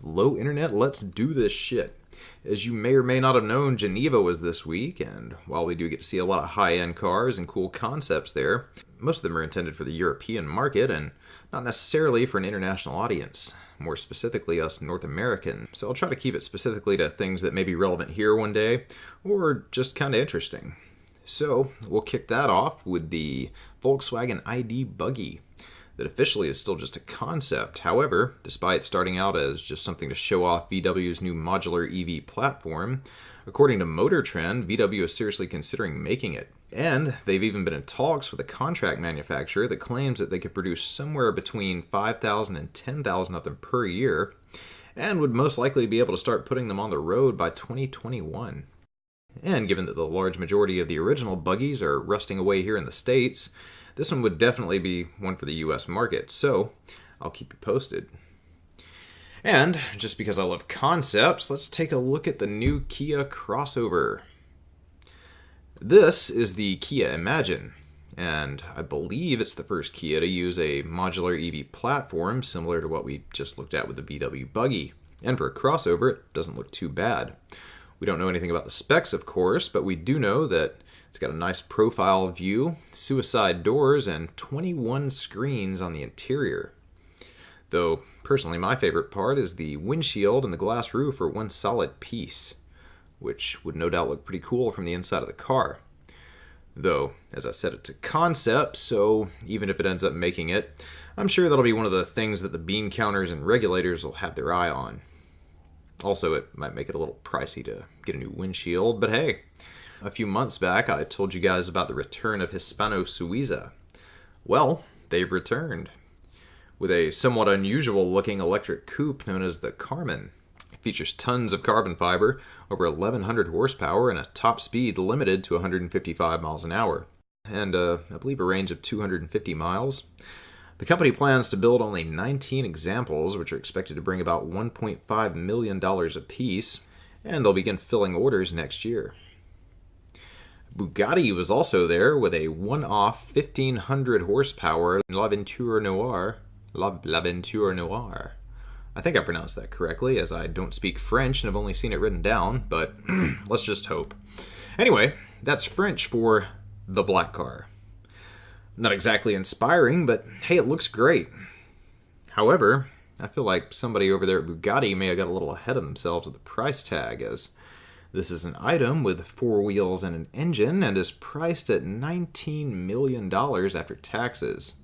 Hello, Internet, let's do this shit. As you may or may not have known, Geneva was this week, and while we do get to see a lot of high-end cars and cool concepts there, most of them are intended for the European market and not necessarily for an international audience, more specifically us North American. So I'll try to keep it specifically to things that may be relevant here one day, or just kind of interesting. So we'll kick that off with the Volkswagen ID Buggy, that officially is still just a concept. However, despite starting out as just something to show off VW's new modular EV platform, according to Motor Trend, VW is seriously considering making it. And they've even been in talks with a contract manufacturer that claims that they could produce somewhere between 5,000 and 10,000 of them per year, and would most likely be able to start putting them on the road by 2021. And given that the large majority of the original buggies are rusting away here in the States, this one would definitely be one for the US market, so I'll keep you posted. And just because I love concepts, let's take a look at the new Kia crossover. This is the Kia Imagine, and I believe it's the first Kia to use a modular EV platform similar to what we just looked at with the VW Buggy. And for a crossover, it doesn't look too bad. We don't know anything about the specs, of course, but we do know that it's got a nice profile view, suicide doors, and 21 screens on the interior. Though, personally, my favorite part is the windshield and the glass roof are one solid piece, which would no doubt look pretty cool from the inside of the car. Though, as I said, it's a concept, so even if it ends up making it, I'm sure that'll be one of the things that the bean counters and regulators will have their eye on. Also, it might make it a little pricey to get a new windshield, but hey, a few months back I told you guys about the return of Hispano Suiza. Well, they've returned with a somewhat unusual looking electric coupe known as the Carmen. It features tons of carbon fiber, over 1,100 horsepower, and a top speed limited to 155 miles an hour, and I believe a range of 250 miles. The company plans to build only 19 examples, which are expected to bring about $1.5 million apiece, and they'll begin filling orders next year. Bugatti was also there with a one-off 1,500 horsepower L'Aventure Noire. L'Aventure Noire. I think I pronounced that correctly, as I don't speak French and have only seen it written down, but let's just hope. Anyway, that's French for the black car. Not exactly inspiring, but hey, it looks great. However, I feel like somebody over there at Bugatti may have got a little ahead of themselves with the price tag, as this is an item with 4 wheels and an engine and is priced at $19 million after taxes,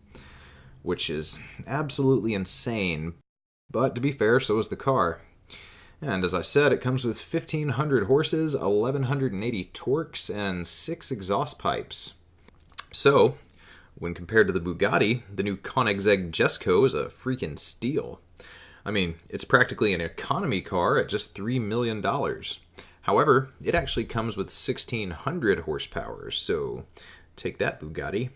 which is absolutely insane. But to be fair, so is the car. And as I said, it comes with 1,500 horses, 1,180 torques, and 6 exhaust pipes. So, when compared to the Bugatti, the new Koenigsegg Jesko is a freaking steal. I mean, it's practically an economy car at just $3 million. However, it actually comes with 1,600 horsepower, so take that, Bugatti.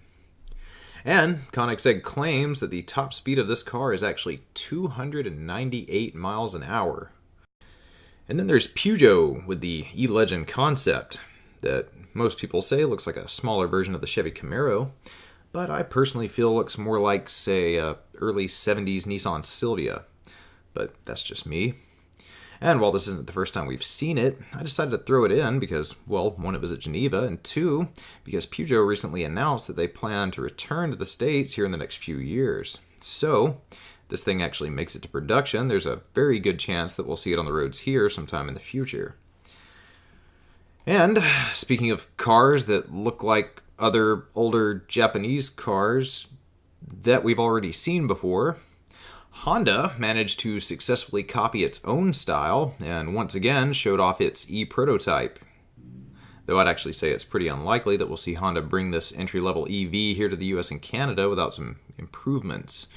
And Koenigsegg claims that the top speed of this car is actually 298 miles an hour. And then there's Peugeot with the E-Legend concept that most people say looks like a smaller version of the Chevy Camaro, but I personally feel looks more like, say, a early 70s Nissan Silvia. But that's just me. And while this isn't the first time we've seen it, I decided to throw it in because, well, 1, it was at Geneva, and 2, because Peugeot recently announced that they plan to return to the States here in the next few years. So, if this thing actually makes it to production, there's a very good chance that we'll see it on the roads here sometime in the future. And, speaking of cars that look like other older Japanese cars that we've already seen before, Honda managed to successfully copy its own style and once again showed off its e-prototype. Though I'd actually say it's pretty unlikely that we'll see Honda bring this entry-level EV here to the US and Canada without some improvements,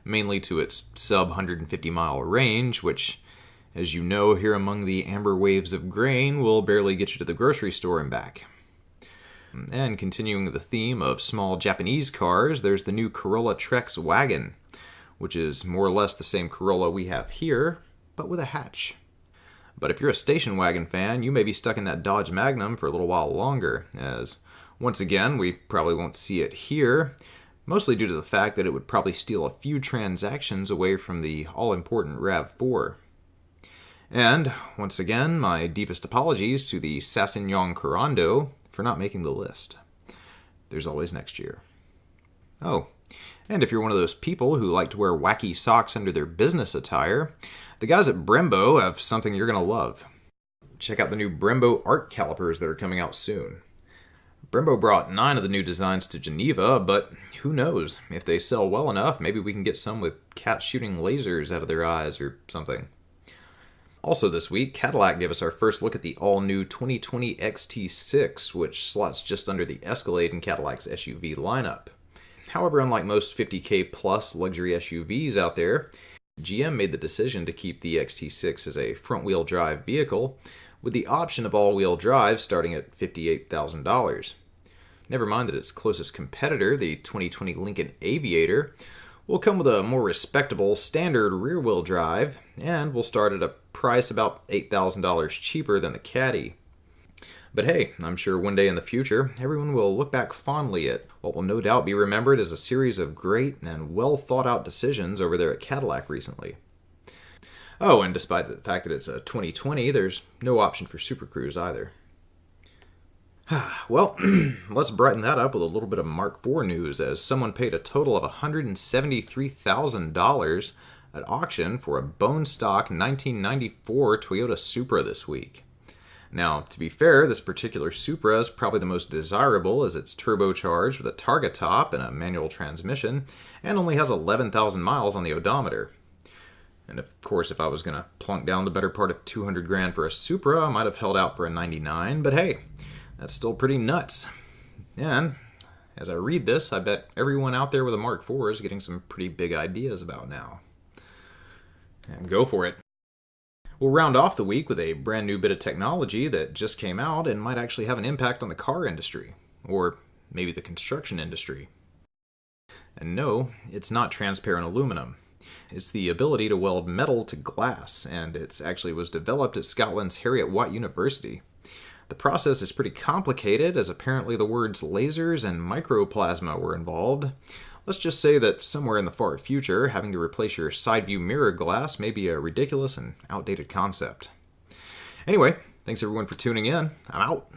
mainly to its sub-150-mile range, which, as you know, here among the amber waves of grain, will barely get you to the grocery store and back. And continuing the theme of small Japanese cars, there's the new Corolla Trex wagon, which is more or less the same Corolla we have here, but with a hatch. But if you're a station wagon fan, you may be stuck in that Dodge Magnum for a little while longer, as once again, we probably won't see it here, mostly due to the fact that it would probably steal a few transactions away from the all-important RAV4. And, once again, my deepest apologies to the Sassignon Corando for not making the list. There's always next year. Oh, and if you're one of those people who like to wear wacky socks under their business attire, the guys at Brembo have something you're going to love. Check out the new Brembo art calipers that are coming out soon. Brembo brought 9 of the new designs to Geneva, but who knows? If they sell well enough, maybe we can get some with cats shooting lasers out of their eyes or something. Also this week, Cadillac gave us our first look at the all-new 2020 XT6, which slots just under the Escalade in Cadillac's SUV lineup. However, unlike most 50K plus luxury SUVs out there, GM made the decision to keep the XT6 as a front-wheel drive vehicle, with the option of all-wheel drive starting at $58,000. Never mind that its closest competitor, the 2020 Lincoln Aviator, will come with a more respectable standard rear-wheel drive and will start at a price about $8,000 cheaper than the Caddy. But hey, I'm sure one day in the future, everyone will look back fondly at what will no doubt be remembered as a series of great and well-thought-out decisions over there at Cadillac recently. Oh, and despite the fact that it's a 2020, there's no option for Super Cruise either. Well, let's brighten that up with a little bit of Mark IV news, as someone paid a total of $173,000 at auction for a bone stock 1994 Toyota Supra this week. Now, to be fair, this particular Supra is probably the most desirable, as it's turbocharged with a targa top and a manual transmission, and only has 11,000 miles on the odometer. And of course, if I was going to plunk down the better part of $200,000 for a Supra, I might have held out for a 99, but hey, that's still pretty nuts. And as I read this, I bet everyone out there with a Mark IV is getting some pretty big ideas about now. And go for it. We'll round off the week with a brand new bit of technology that just came out and might actually have an impact on the car industry, or maybe the construction industry. And no, it's not transparent aluminum. It's the ability to weld metal to glass, and it actually was developed at Scotland's Heriot-Watt University. The process is pretty complicated, as apparently the words lasers and microplasma were involved. Let's just say that somewhere in the far future, having to replace your side view mirror glass may be a ridiculous and outdated concept. Anyway, thanks everyone for tuning in. I'm out.